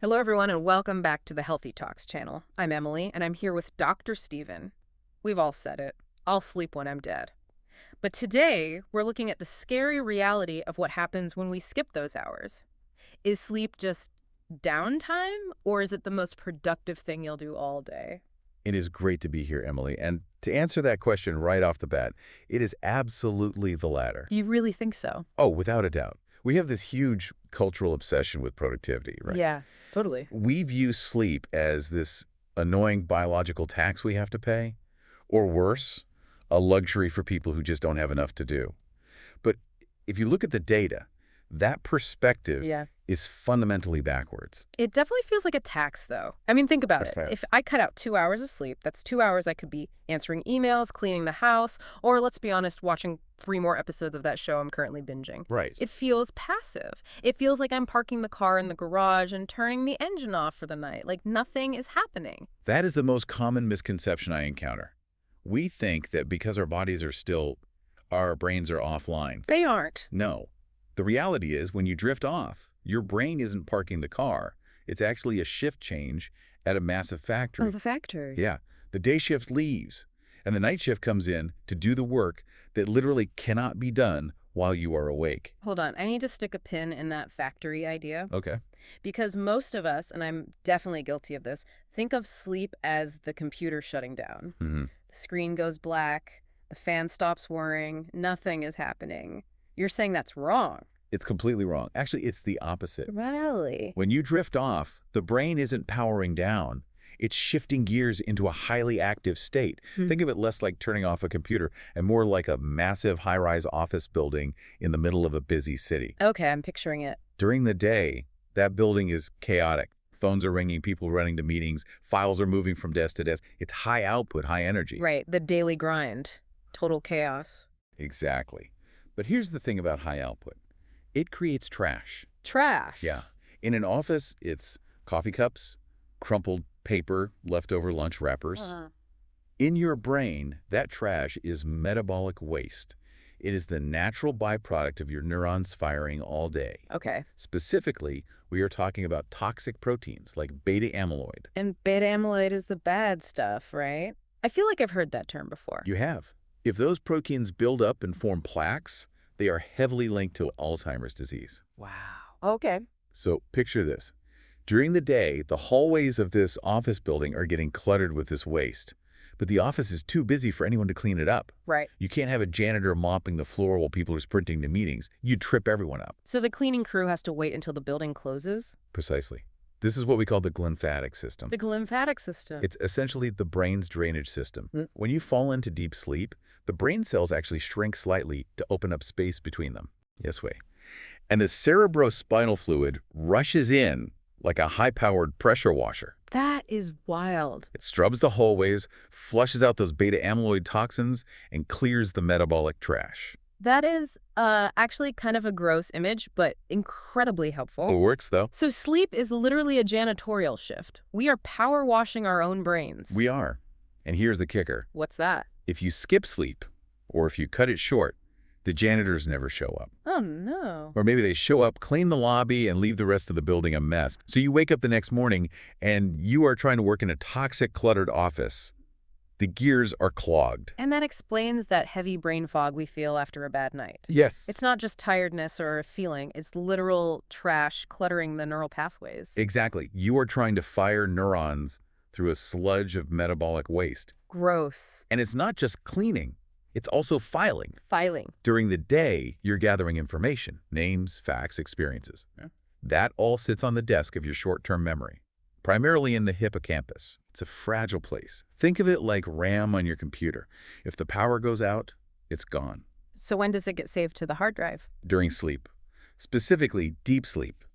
Hello, everyone, and welcome back to the Healthy Talks channel. I'm Emily, and I'm here with Dr. Steven. We've all said it. I'll sleep when I'm dead. But today, we're looking at the scary reality of what happens when we skip those hours. Is sleep just downtime, or is it the most productive thing you'll do all day? It is great to be here, Emily. And to answer that question right off the bat, it is absolutely the latter. You really think so? Oh, without a doubt. We have this huge cultural obsession with productivity, right? Yeah, totally. We view sleep as this annoying biological tax we have to pay, or worse, a luxury for people who just don't have enough to do. But if you look at the data, that perspective Yeah. is fundamentally backwards. It definitely feels like a tax, though. I mean, think about it. Fair. If I cut out 2 hours of sleep, that's 2 hours I could be answering emails, cleaning the house, or let's be honest, watching 3 more episodes of that show I'm currently binging. Right. It feels passive. It feels like I'm parking the car in the garage and turning the engine off for the night, like nothing is happening. That is the most common misconception I encounter. We think that because our bodies are still, our brains are offline. They aren't. No. The reality is when you drift off, your brain isn't parking the car. It's actually a shift change at a massive factory. Oh, the factory. Yeah. The day shift leaves, and the night shift comes in to do the work that literally cannot be done while you are awake. Hold on. I need to stick a pin in that factory idea. Okay. Because most of us, and I'm definitely guilty of this, think of sleep as the computer shutting down. Mm-hmm. The screen goes black, the fan stops whirring, nothing is happening. You're saying that's wrong. It's completely wrong. Actually, it's the opposite. Really? When you drift off, the brain isn't powering down. It's shifting gears into a highly active state. Think of it less like turning off a computer and more like a massive high-rise office building in the middle of a busy city. Okay, I'm picturing it. During the day, that building is chaotic. Phones are ringing, people running to meetings, files are moving from desk to desk. It's high output, high energy. Right, the daily grind. Total chaos. Exactly. But here's the thing about high output. It creates trash. Trash. Yeah. In an office, it's coffee cups, crumpled paper, leftover lunch wrappers. In your brain, that trash is metabolic waste. It is the natural byproduct of your neurons firing all day. Okay. Specifically, we are talking about toxic proteins like beta amyloid. And beta amyloid is the bad stuff, right? I feel like I've heard that term before. You have. If those proteins build up and form plaques, they are heavily linked to Alzheimer's disease. Wow. Okay. So picture this. During the day, the hallways of this office building are getting cluttered with this waste. But the office is too busy for anyone to clean it up. Right. You can't have a janitor mopping the floor while people are sprinting to meetings. You'd trip everyone up. So the cleaning crew has to wait until the building closes? Precisely. This is what we call the glymphatic system. The glymphatic system. It's essentially the brain's drainage system. When you fall into deep sleep, the brain cells actually shrink slightly to open up space between them. Yes, way. And the cerebrospinal fluid rushes in like a high-powered pressure washer. That is wild. It scrubs the hallways, flushes out those beta amyloid toxins, and clears the metabolic trash. That is actually kind of a gross image, but incredibly helpful. It works, though. So sleep is literally a janitorial shift. We are power washing our own brains. We are. And here's the kicker. What's that? If you skip sleep, or if you cut it short, the janitors never show up. Oh, no. Or maybe they show up, clean the lobby, and leave the rest of the building a mess. So you wake up the next morning, and you are trying to work in a toxic, cluttered office. The gears are clogged. And that explains that heavy brain fog we feel after a bad night. Yes. It's not just tiredness or a feeling. It's literal trash cluttering the neural pathways. Exactly. You are trying to fire neurons through a sludge of metabolic waste. Gross. And it's not just cleaning. It's also filing. Filing. During the day, you're gathering information, names, facts, experiences. That all sits on the desk of your short-term memory, primarily in the hippocampus. It's a fragile place. Think of it like RAM on your computer. If the power goes out, it's gone. So when does it get saved to the hard drive? During sleep, specifically deep sleep.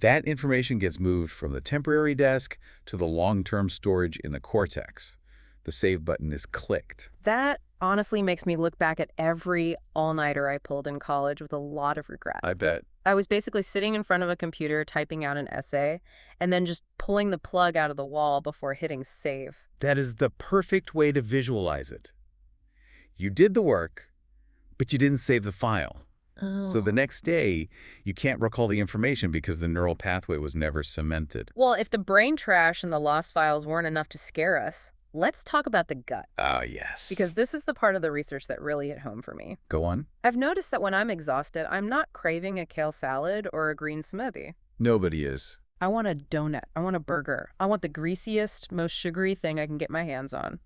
That information gets moved from the temporary desk to the long-term storage in the cortex. The save button is clicked. That honestly makes me look back at every all-nighter I pulled in college with a lot of regret. I bet. I was basically sitting in front of a computer typing out an essay and then just pulling the plug out of the wall before hitting save. That is the perfect way to visualize it. You did the work, but you didn't save the file. So the Oh. next day, you can't recall the information because the neural pathway was never cemented. Well, if the brain trash and the lost files weren't enough to scare us, let's talk about the gut, Ah, yes. because this is the part of the research that really hit home for me. Go on. I've noticed that when I'm exhausted, I'm not craving a kale salad or a green smoothie. Nobody is. I want a donut. I want a burger. I want the greasiest, most sugary thing I can get my hands on.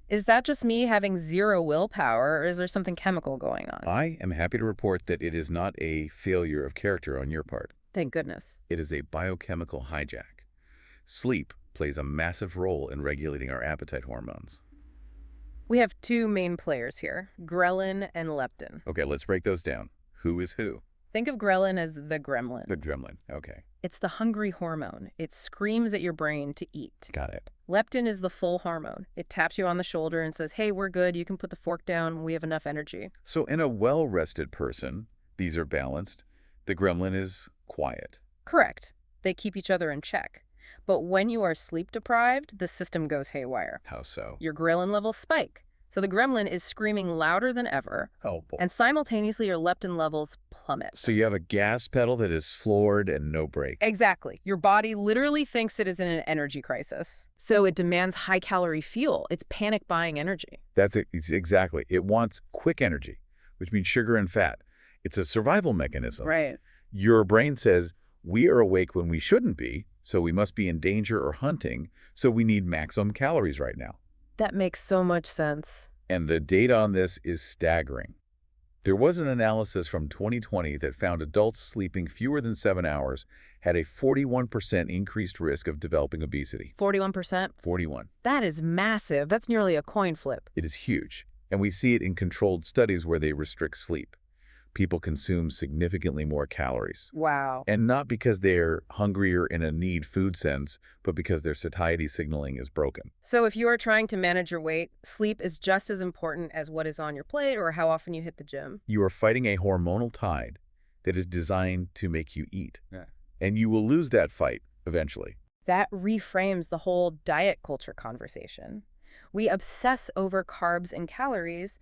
Is that just me having zero willpower, or is there something chemical going on? I am happy to report that it is not a failure of character on your part. Thank goodness. It is a biochemical hijack. Sleep plays a massive role in regulating our appetite hormones. We have two main players here, ghrelin and leptin. Okay, let's break those down. Who is who? Think of ghrelin as the gremlin. The gremlin. Okay, It's the hungry hormone. It screams at your brain to eat. got it. Leptin is the full hormone. It taps you on the shoulder and says, hey, we're good. You can put the fork down. We have enough energy. So in a well-rested person, these are balanced. The gremlin is quiet. Correct. They keep each other in check. But when you are sleep deprived, the system goes haywire. How so? Your ghrelin levels spike. So the gremlin is screaming louder than ever, Oh, boy. and simultaneously your leptin levels plummet. So you have a gas pedal that is floored and no brake. Exactly. Your body literally thinks it is in an energy crisis. So it demands high-calorie fuel. It's panic buying energy. That's it. Exactly. It wants quick energy, which means sugar and fat. It's a survival mechanism. Right. Your brain says, we are awake when we shouldn't be, so we must be in danger or hunting, so we need maximum calories right now. That makes so much sense. And the data on this is staggering. There was an analysis from 2020 that found adults sleeping fewer than 7 hours had a 41% increased risk of developing obesity. 41%? 41. That is massive. That's nearly a coin flip. It is huge, and we see it in controlled studies where they restrict sleep. People consume significantly more calories. Wow. And not because they're hungrier in a need food sense, but because their satiety signaling is broken. So if you are trying to manage your weight, sleep is just as important as what is on your plate or how often you hit the gym. You are fighting a hormonal tide that is designed to make you eat. Yeah. And you will lose that fight eventually. That reframes the whole diet culture conversation. We obsess over carbs and calories,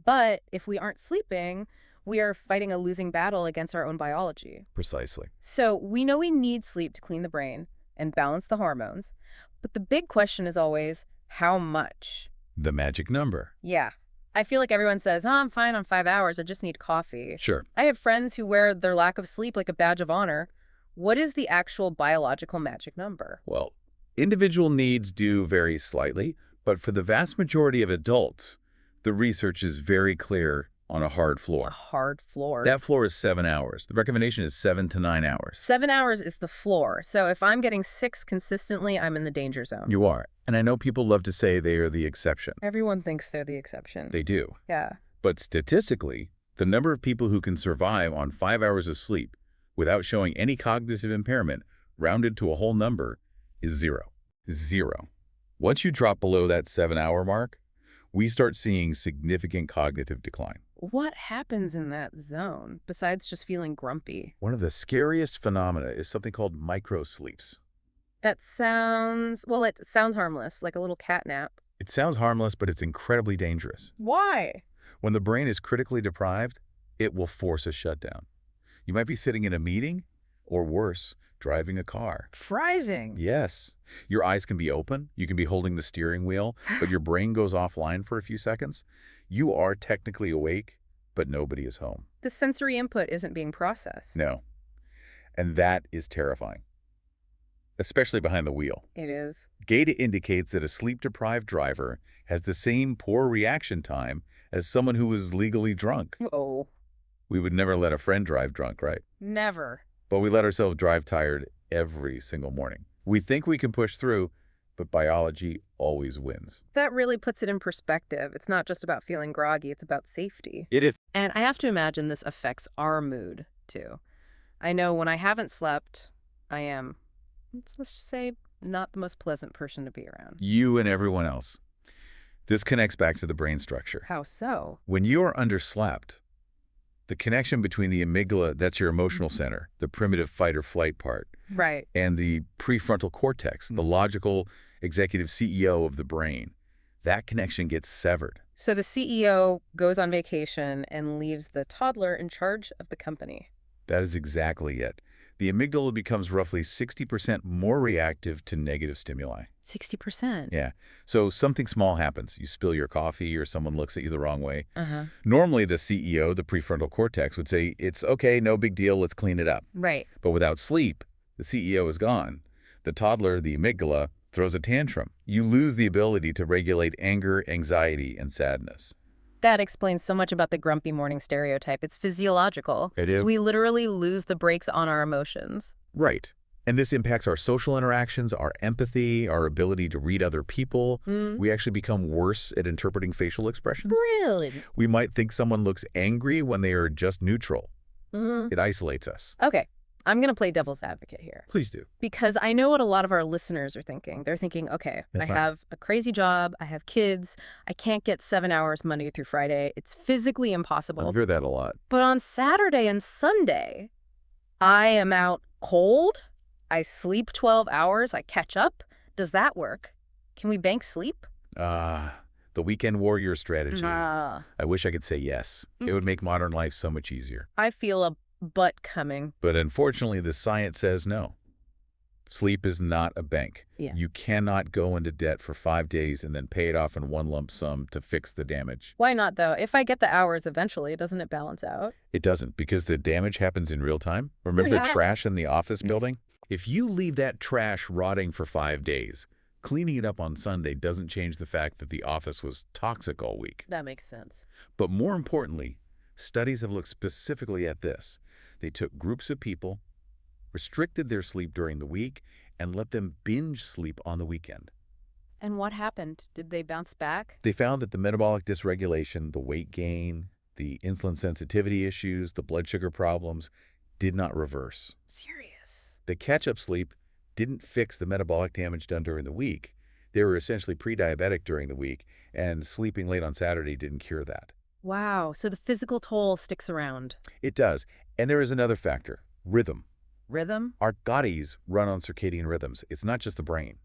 but if we aren't sleeping, we are fighting a losing battle against our own biology. Precisely. So we know we need sleep to clean the brain and balance the hormones, but the big question is always, how much? The magic number. Yeah. I feel like everyone says, oh, I'm fine on 5 hours, I just need coffee. Sure. I have friends who wear their lack of sleep like a badge of honor. What is the actual biological magic number? Well, individual needs do vary slightly, but for the vast majority of adults, the research is very clear on a hard A floor. hard floor. That floor is 7 hours. The recommendation is 7 to 9 hours. 7 hours is the floor. So if I'm getting 6 consistently, I'm in the danger zone. You are. And I know people love to say they are the exception. Everyone thinks they're the exception. They do. Yeah. But statistically, the number of people who can survive on 5 hours of sleep without showing any cognitive impairment, rounded to a whole number, is 0. 0. Once you drop below that 7-hour mark, we start seeing significant cognitive decline. What happens in that zone besides just feeling grumpy? One of the scariest phenomena is something called microsleeps. That sounds, well, it sounds harmless, like a little cat nap. It sounds harmless, but it's incredibly dangerous. Why? When the brain is critically deprived, it will force a shutdown. You might be sitting in a meeting, or worse, driving a car. Freezing. Yes. Your eyes can be open, you can be holding the steering wheel, but your brain goes offline for a few seconds. You are technically awake, but nobody is home. The sensory input isn't being processed. No. And that is terrifying, especially behind the wheel. It is. Data indicates that a sleep-deprived driver has the same poor reaction time as someone who is legally drunk. Oh, We would never let a friend drive drunk, right? never. But we let ourselves drive tired every single morning. We think we can push through, but biology always wins. That really puts it in perspective. It's not just about feeling groggy, it's about safety. It is. And I have to imagine this affects our mood, too. I know when I haven't slept, I am, let's just say, not the most pleasant person to be around. You and everyone else. This connects back to the brain structure. How so? When you are underslept, the connection between the amygdala, that's your emotional center, the primitive fight or flight part, Right. and the prefrontal cortex, the logical executive CEO of the brain, that connection gets severed. So the CEO goes on vacation and leaves the toddler in charge of the company. That is exactly it. The amygdala becomes roughly 60% more reactive to negative stimuli. 60%. Yeah. So something small happens. You spill your coffee or someone looks at you the wrong way. Uh-huh. Normally, the CEO, the prefrontal cortex, would say, it's okay, no big deal, let's clean it up. Right. But without sleep, the CEO is gone. The toddler, the amygdala, throws a tantrum. You lose the ability to regulate anger, anxiety, and sadness. That explains so much about the grumpy morning stereotype. It's physiological. It is. So we literally lose the brakes on our emotions. Right. And this impacts our social interactions, our empathy, our ability to read other people. We actually become worse at interpreting facial expressions. Really? We might think someone looks angry when they are just neutral. It isolates us. Okay. I'm going to play devil's advocate here. Please do. Because I know what a lot of our listeners are thinking. They're thinking, okay, That's I fine. have a crazy job. I have kids. I can't get 7 hours Monday through Friday. It's physically I impossible. hear that a lot. But on Saturday and Sunday, I am out cold. I sleep 12 hours. I catch up. Does that work? Can we bank sleep? The weekend warrior strategy. Nah. I wish I could say yes. It would make modern life so much easier. I feel a butt coming. But unfortunately, the science says no. Sleep is not a bank. Yeah. You cannot go into debt for 5 days and then pay it off in one lump sum to fix the damage. Why not, though? If I get the hours eventually, doesn't it balance out? It doesn't, because the damage happens in real time. Remember the Yeah. trash in the office building? If you leave that trash rotting for 5 days, cleaning it up on Sunday doesn't change the fact that the office was toxic all week. That makes sense. But more importantly, studies have looked specifically at this. They took groups of people, restricted their sleep during the week, and let them binge sleep on the weekend. And what happened? Did they bounce back? They found that the metabolic dysregulation, the weight gain, the insulin sensitivity issues, the blood sugar problems did not reverse. Serious. The catch-up sleep didn't fix the metabolic damage done during the week. They were essentially pre-diabetic during the week, and sleeping late on Saturday didn't cure that. Wow. So the physical toll sticks around. It does. And there is another factor, rhythm. Rhythm? Our bodies run on circadian rhythms. It's not just the brain.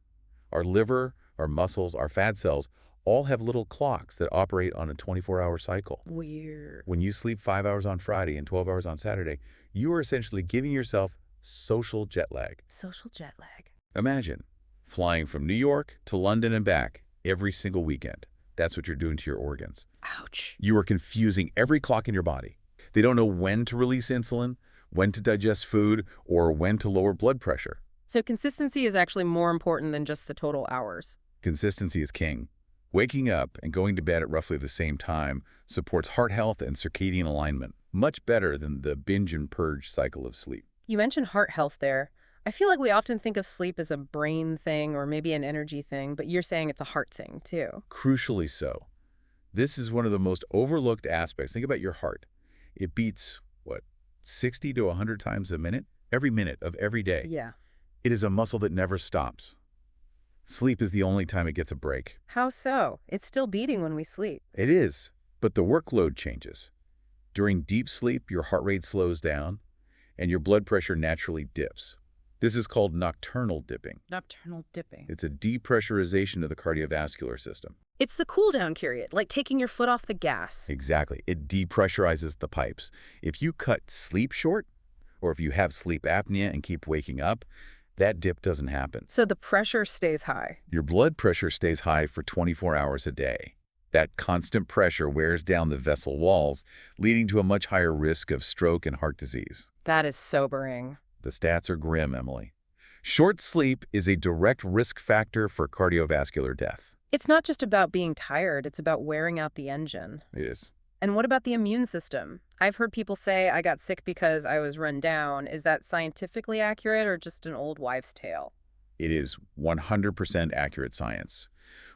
Our liver, our muscles, our fat cells all have little clocks that operate on a 24-hour cycle. Weird. When you sleep 5 hours on Friday and 12 hours on Saturday, you are essentially giving yourself social jet lag. Social jet lag. Imagine flying from New York to London and back every single weekend. That's what you're doing to your organs. Ouch. You are confusing every clock in your body. They don't know when to release insulin, when to digest food, or when to lower blood pressure. So consistency is actually more important than just the total hours. Consistency is king. Waking up and going to bed at roughly the same time supports heart health and circadian alignment, much better than the binge and purge cycle of sleep. You mentioned heart health there. I feel like we often think of sleep as a brain thing or maybe an energy thing, but you're saying it's a heart thing too. Crucially so. This is one of the most overlooked aspects. Think about your heart. It beats, 60 to 100 times a minute? Every minute of every day. Yeah. It is a muscle that never stops. Sleep is the only time it gets a break. How so? It's still beating when we sleep. It is, but the workload changes. During deep sleep, your heart rate slows down, and your blood pressure naturally dips. This is called nocturnal dipping. Nocturnal dipping. It's a depressurization of the cardiovascular system. It's the cool down period, like taking your foot off the gas. Exactly. It depressurizes the pipes. If you cut sleep short, or if you have sleep apnea and keep waking up, that dip doesn't happen. So the pressure stays high. Your blood pressure stays high for 24 hours a day. That constant pressure wears down the vessel walls, leading to a much higher risk of stroke and heart disease. That is sobering. The stats are grim, Emily. Short sleep is a direct risk factor for cardiovascular death. It's not just about being tired, it's about wearing out the engine. It is. And what about the immune system? I've heard people say I got sick because I was run down. Is that scientifically accurate or just an old wives' tale? It is 100% accurate science.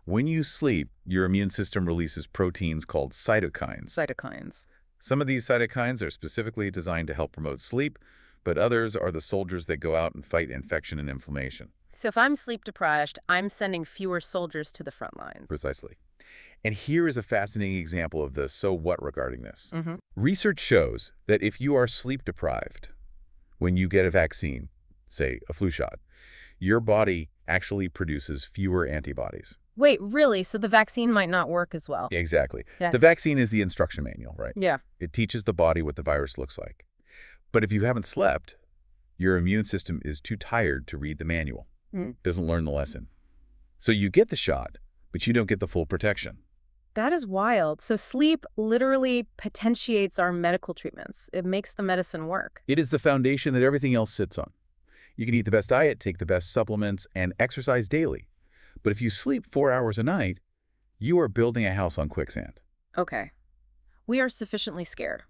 When you sleep, your immune system releases proteins called cytokines. Cytokines. Some of these cytokines are specifically designed to help promote sleep, but others are the soldiers that go out and fight infection and inflammation. So if I'm sleep deprived, I'm sending fewer soldiers to the front lines. Precisely. And here is a fascinating example of the so what regarding this. Mm-hmm. Research shows that if you are sleep deprived, when you get a vaccine, say a flu shot, your body actually produces fewer antibodies. Wait, really? So the vaccine might not work as well? Exactly. Yeah. The vaccine is the instruction manual, right? Yeah. It teaches the body what the virus looks like. But if you haven't slept, your immune system is too tired to read the manual, Mm. doesn't learn the lesson. So you get the shot, but you don't get the full protection. That is wild. So sleep literally potentiates our medical treatments. It makes the medicine work. It is the foundation that everything else sits on. You can eat the best diet, take the best supplements, and exercise daily. But if you sleep 4 hours a night, you are building a house on quicksand. Okay. We are sufficiently scared.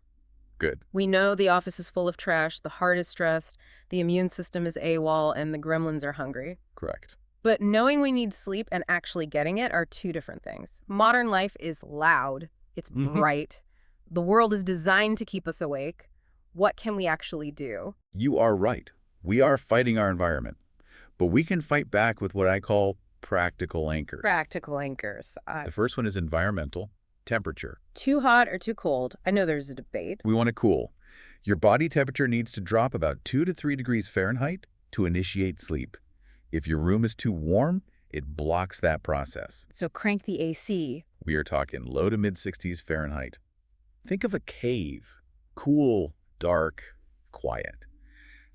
Good. We know the office is full of trash, the heart is stressed, the immune system is AWOL, and the gremlins are hungry. Correct. But knowing we need sleep and actually getting it are two different things. Modern life is loud. It's bright. The world is designed to keep us awake. What can we actually do? You are right. We are fighting our environment. But we can fight back with what I call practical anchors. Practical anchors. The first one is environmental, temperature. Too hot or too cold? I know there's a debate. We want it cool. Your body temperature needs to drop about 2 to 3 degrees Fahrenheit to initiate sleep. If your room is too warm, it blocks that process. So crank the AC. We are talking low to mid-60s Fahrenheit. Think of a cave. Cool, dark, quiet.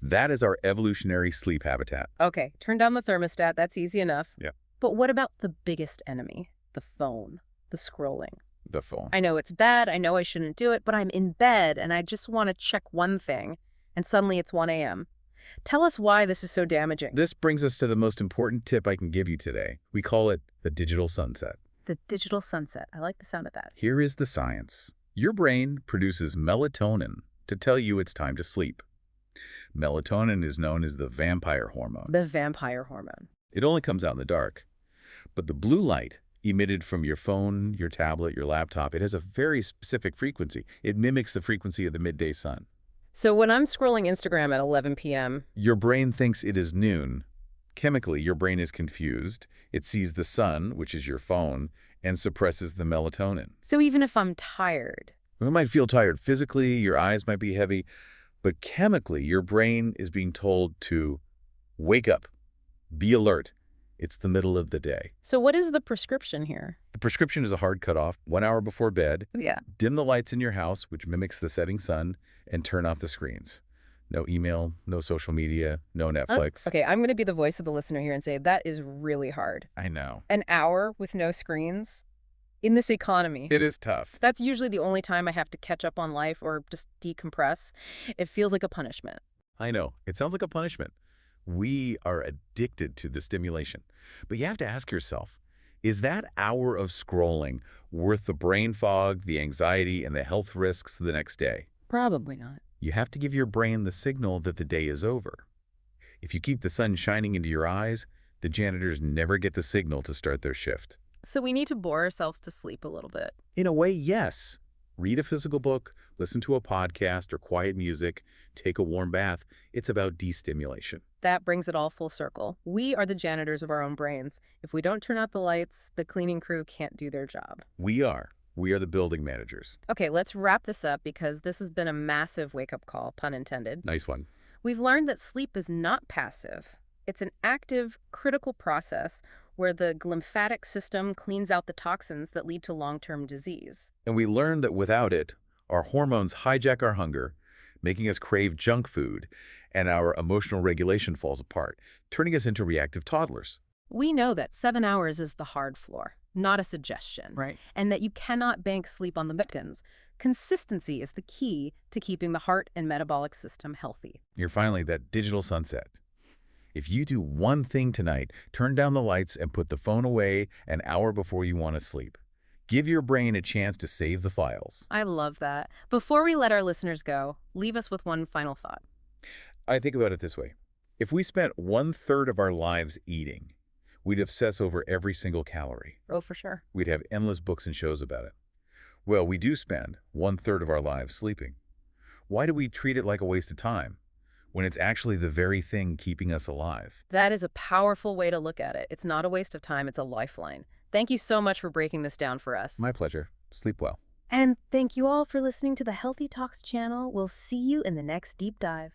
That is our evolutionary sleep habitat. Okay, turn down the thermostat. That's easy enough. Yeah. But what about the biggest enemy? The phone, the scrolling. The phone. I know it's bad. I know I shouldn't do it, but I'm in bed and I just want to check one thing. And suddenly it's 1 a.m. Tell us why this is so damaging. This brings us to the most important tip I can give you today. We call it the digital sunset. The digital sunset. I like the sound of that. Here is the science. Your brain produces melatonin to tell you it's time to sleep. Melatonin is known as the vampire hormone. The vampire hormone. It only comes out in the dark. But the blue light emitted from your phone, your tablet, your laptop, it has a very specific frequency. It mimics the frequency of the midday sun. So when I'm scrolling Instagram at 11 p.m., Your brain thinks it is noon. Chemically, your brain is confused. It sees the sun, which is your phone, and suppresses the melatonin. so even if I'm tired, You might feel tired physically, your eyes might be heavy, but chemically, your brain is being told to wake up, be alert. It's the middle of the day. so what is the prescription here? The prescription is a hard cutoff, 1 hour before bed. Yeah. Dim the lights in your house, which mimics the setting sun, and turn off the screens. No email, no social media, no Netflix. Okay, I'm going to be the voice of the listener here and say that is really hard. I know. An hour with no screens in this economy. It is tough. That's usually the only time I have to catch up on life or just decompress. It feels like a punishment. I know. It sounds like a punishment. We are addicted to the stimulation. But you have to ask yourself, is that hour of scrolling worth the brain fog, the anxiety, and the health risks the next day? Probably not. You have to give your brain the signal that the day is over. If you keep the sun shining into your eyes, the janitors never get the signal to start their shift. So we need to bore ourselves to sleep a little bit. In a way, yes. Read a physical book, listen to a podcast or quiet music, take a warm bath. It's about destimulation. That brings it all full circle. We are the janitors of our own brains. If we don't turn out the lights, the cleaning crew can't do their job. We are. We are the building managers. Okay, let's wrap this up because this has been a massive wake-up call, pun intended. Nice one. We've learned that sleep is not passive. It's an active, critical process where the glymphatic system cleans out the toxins that lead to long-term disease. And we learned that without it, our hormones hijack our hunger, making us crave junk food, and our emotional regulation falls apart, turning us into reactive toddlers. We know that 7 hours is the hard floor, not a suggestion. Right. And that you cannot bank sleep on the weekends. Consistency is the key to keeping the heart and metabolic system healthy. You're finally that digital sunset. If you do one thing tonight, turn down the lights and put the phone away an hour before you want to sleep. Give your brain a chance to save the files. I love that. Before we let our listeners go, leave us with one final thought. I think about it this way. If we spent 1/3 of our lives eating, we'd obsess over every single calorie. Oh, for sure. We'd have endless books and shows about it. Well, we do spend 1/3 of our lives sleeping. Why do we treat it like a waste of time when it's actually the very thing keeping us alive? That is a powerful way to look at it. It's not a waste of time, it's a lifeline. Thank you so much for breaking this down for us. My pleasure. Sleep well. And thank you all for listening to the Healthy Talks channel. We'll see you in the next deep dive.